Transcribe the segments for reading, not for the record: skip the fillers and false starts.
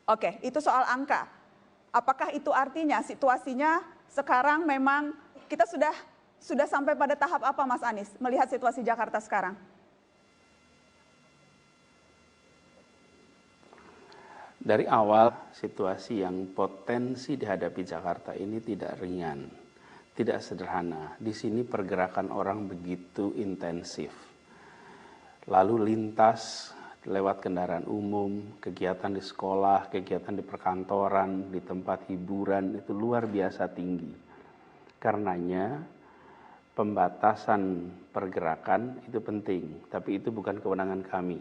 Oke, itu soal angka. Apakah itu artinya situasinya sekarang memang kita sudah sampai pada tahap apa, Mas Anies, melihat situasi Jakarta sekarang? Dari awal situasi yang potensi dihadapi Jakarta ini tidak ringan, tidak sederhana. Di sini pergerakan orang begitu intensif. Lalu lintas lewat kendaraan umum, kegiatan di sekolah, kegiatan di perkantoran, di tempat hiburan itu luar biasa tinggi. Karenanya pembatasan pergerakan itu penting, tapi itu bukan kewenangan kami.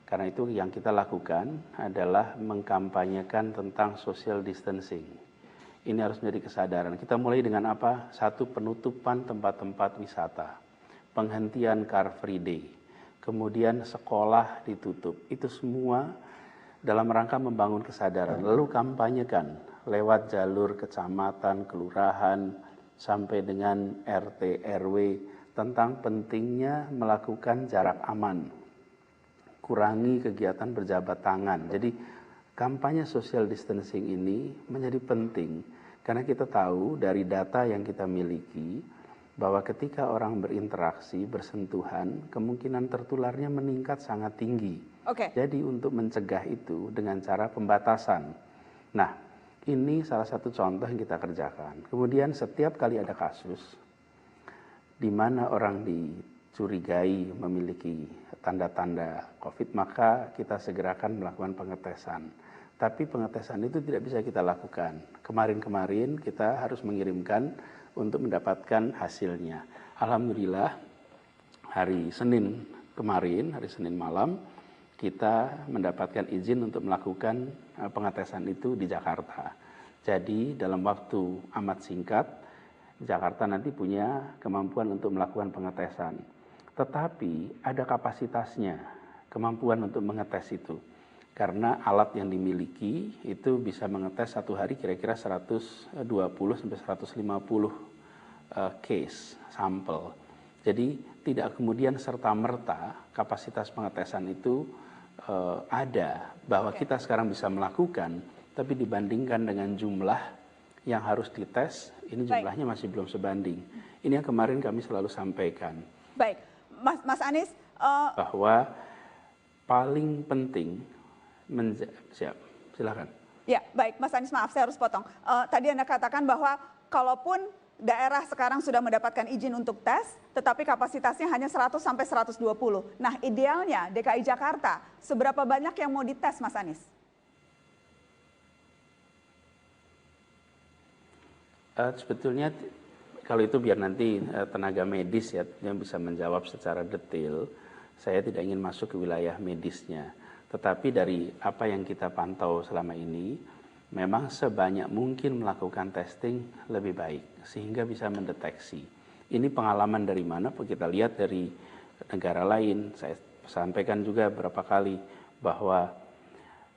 Karena itu yang kita lakukan adalah mengkampanyekan tentang social distancing. Ini harus menjadi kesadaran. Kita mulai dengan apa? Satu, penutupan tempat-tempat wisata, penghentian Car Free Day, kemudian sekolah ditutup. Itu semua dalam rangka membangun kesadaran. Lalu kampanyekan lewat jalur kecamatan, kelurahan, sampai dengan RT, RW tentang pentingnya melakukan jarak aman. Kurangi kegiatan berjabat tangan. Jadi kampanye social distancing ini menjadi penting karena kita tahu dari data yang kita miliki bahwa ketika orang berinteraksi, bersentuhan, kemungkinan tertularnya meningkat sangat tinggi. Jadi untuk mencegah itu dengan cara pembatasan. Nah, ini salah satu contoh yang kita kerjakan. Kemudian setiap kali ada kasus di mana orang dicurigai memiliki tanda-tanda COVID, maka kita segerakan melakukan pengetesan. Tapi pengetesan itu tidak bisa kita lakukan. Kemarin-kemarin kita harus mengirimkan untuk mendapatkan hasilnya. Alhamdulillah hari Senin kemarin, hari Senin malam, kita mendapatkan izin untuk melakukan pengetesan itu di Jakarta. Jadi dalam waktu amat singkat, Jakarta nanti punya kemampuan untuk melakukan pengetesan. Tetapi ada kapasitasnya, kemampuan untuk mengetes itu. Karena alat yang dimiliki itu bisa mengetes satu hari kira-kira 120 sampai 150 case sampel. Jadi tidak kemudian serta-merta kapasitas pengetesan itu ada bahwa kita sekarang bisa melakukan, tapi dibandingkan dengan jumlah yang harus dites, ini jumlahnya masih belum sebanding. Ini yang kemarin kami selalu sampaikan. Baik, Mas Anies. Bahwa paling penting silakan. Ya, baik, Mas Anies, maaf saya harus potong. Tadi Anda katakan bahwa kalaupun daerah sekarang sudah mendapatkan izin untuk tes, tetapi kapasitasnya hanya 100 sampai 120. Nah, idealnya DKI Jakarta, seberapa banyak yang mau dites, Mas Anies? Sebetulnya kalau itu biar nanti tenaga medis ya yang bisa menjawab secara detail. Saya tidak ingin masuk ke wilayah medisnya. Tetapi dari apa yang kita pantau selama ini, memang sebanyak mungkin melakukan testing lebih baik sehingga bisa mendeteksi. Ini pengalaman dari mana? Kita lihat dari negara lain. Saya sampaikan juga beberapa kali bahwa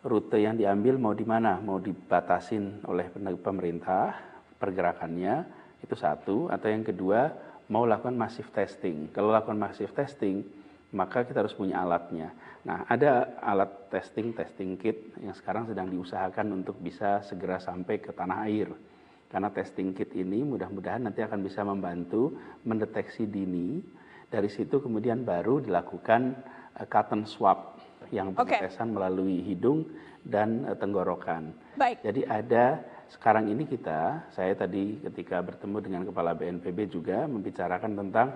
rute yang diambil mau di mana? Mau dibatasin oleh pemerintah pergerakannya, itu satu. Atau yang kedua, mau lakukan massive testing. Kalau lakukan massive testing, maka kita harus punya alatnya. Nah, ada alat testing kit yang sekarang sedang diusahakan untuk bisa segera sampai ke tanah air. Karena testing kit ini mudah-mudahan nanti akan bisa membantu mendeteksi dini. Dari situ kemudian baru dilakukan cotton swab yang pengetesan melalui hidung dan tenggorokan. Jadi ada sekarang ini saya tadi ketika bertemu dengan Kepala BNPB juga membicarakan tentang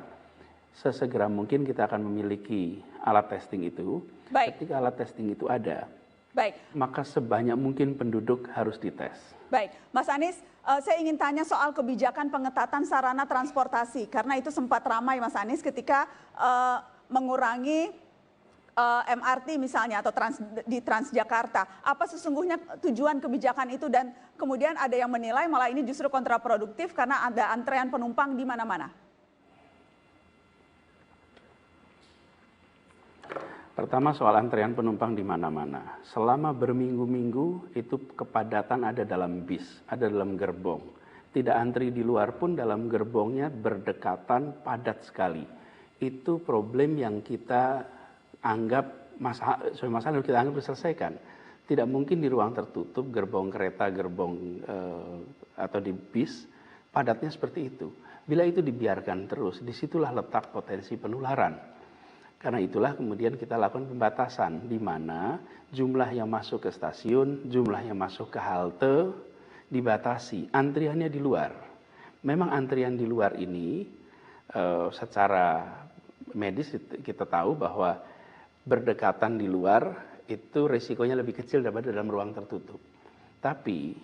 sesegera mungkin kita akan memiliki alat testing itu. Ketika alat testing itu ada, maka sebanyak mungkin penduduk harus dites. Baik, Mas Anies, saya ingin tanya soal kebijakan pengetatan sarana transportasi. Karena itu sempat ramai, Mas Anies, ketika mengurangi MRT misalnya atau di Transjakarta. Apa sesungguhnya tujuan kebijakan itu, dan kemudian ada yang menilai malah ini justru kontraproduktif karena ada antrean penumpang di mana-mana? Pertama soal antrean penumpang di mana-mana. Selama berminggu-minggu itu kepadatan ada dalam bis, ada dalam gerbong. Tidak antri di luar pun dalam gerbongnya berdekatan, padat sekali. Itu problem yang kita anggap masalah kita anggap diselesaikan. Tidak mungkin di ruang tertutup, gerbong kereta, gerbong atau di bis, padatnya seperti itu. Bila itu dibiarkan terus, disitulah letak potensi penularan. Karena itulah kemudian kita lakukan pembatasan, di mana jumlah yang masuk ke stasiun, jumlah yang masuk ke halte, dibatasi. Antriannya di luar. Memang antrian di luar ini, secara medis kita tahu bahwa berdekatan di luar, itu resikonya lebih kecil daripada dalam ruang tertutup. Tapi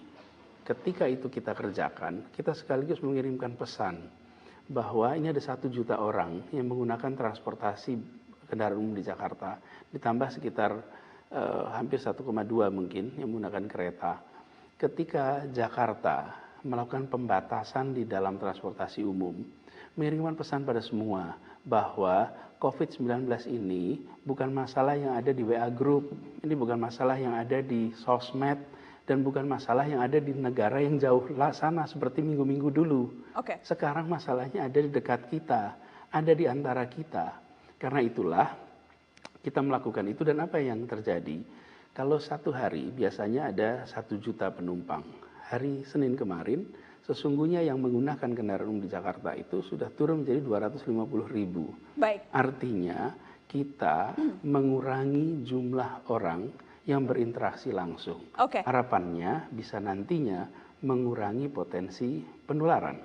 ketika itu kita kerjakan, kita sekaligus mengirimkan pesan bahwa ini ada 1 juta orang yang menggunakan transportasi kendaraan umum di Jakarta, ditambah sekitar hampir 1,2 mungkin yang menggunakan kereta. Ketika Jakarta melakukan pembatasan di dalam transportasi umum, mengirimkan pesan pada semua bahwa COVID-19 ini bukan masalah yang ada di WA Group, ini bukan masalah yang ada di sosmed, dan bukan masalah yang ada di negara yang jauh sana seperti minggu-minggu dulu. Sekarang masalahnya ada di dekat kita, ada di antara kita. Karena itulah kita melakukan itu, dan apa yang terjadi? Kalau satu hari biasanya ada 1 juta penumpang. Hari Senin kemarin, sesungguhnya yang menggunakan kendaraan umum di Jakarta itu sudah turun menjadi 250.000. Baik. Artinya kita mengurangi jumlah orang yang berinteraksi langsung. Harapannya bisa nantinya mengurangi potensi penularan.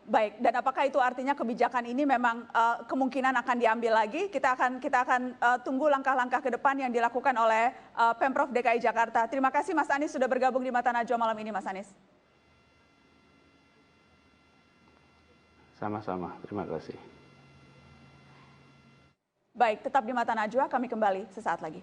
Baik. Dan apakah itu artinya kebijakan ini memang kemungkinan akan diambil lagi? Kita akan tunggu langkah-langkah ke depan yang dilakukan oleh Pemprov DKI Jakarta. Terima kasih Mas Anies sudah bergabung di Mata Najwa malam ini, Mas Anies. Sama-sama, terima kasih. Baik, tetap di Mata Najwa, kami kembali sesaat lagi.